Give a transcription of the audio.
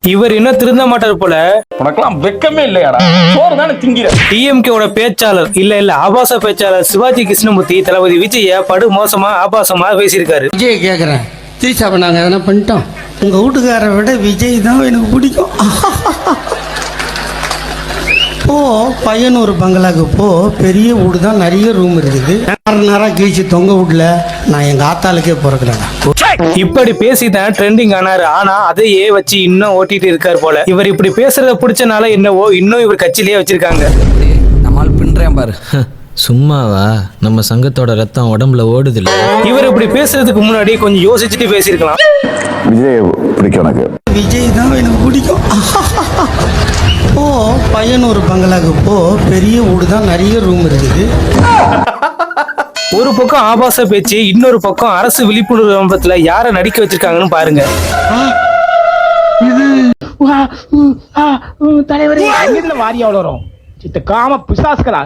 இவர் இன்னும் திருந்த மாட்டார் போல. உனக்கெல்லாம் வெக்கமே இல்லையாடா? சோறு தானே திங்கிற. டிஎம்கேவோட பேச்சாளர் இல்ல ஆபாச பேச்சாளர் சிவாஜி கிருஷ்ணமூர்த்தி தளபதி விஜய படு மோசமா ஆபாசமா பேசியிருக்காரு. விஜய் கேக்குறேன், திரிசாப்ப நாங்க எதனா பண்ணிட்டோம்? உங்க வீட்டுக்காரை விட விஜய் தான் எனக்கு பிடிக்கும். போ பையனூர் பங்களாக்கு போ, பெரிய வீடு தான், நிறைய ரூம் இருக்குது. நேரம் கீழ்ச்சி தொங்க வீட்டுல நான் எங்க ஆத்தாளுக்கே பிறக்கிறேன். இப்படி பேசிதான் ட்ரெண்டிங் ஆனாரு. ஆனா அதையே வச்சு இன்னும் ஓட்டிட்டு இருக்காரு போல. இவர் இப்படி பேசுறத பிடிச்சனால என்னவோ இன்னும் இவர் கட்சியிலேயே வச்சிருக்காங்க. நம்மால் பின்றேன் பாரு. சும்மாவா? நம்ம சங்கத்தோட ரத்தம் உடம்புல ஓடுதுல. இவர் இப்படி பேசுறதுக்கு முன்னாடி கொஞ்சம் யோசிச்சுட்டு பேசியிருக்கலாம். விஜய் பிடிக்கும் எனக்கு. விஜய் தான் எனக்கு பிடிக்கும். போ பையனூர் பங்களாக்கு போ, பெரிய வீடு தான், நிறைய ரூம் இருக்குது. ஒரு பக்கம் ஆபாச பேச்சு, இன்னொரு பக்கம் அரசு விழிப்புணர்வு விளம்பரத்துல யார நடிக்க வச்சிருக்காங்கன்னு பாருங்க. தலைவரே வாரியா வளரும் சித்த காம பிசாஸ்களா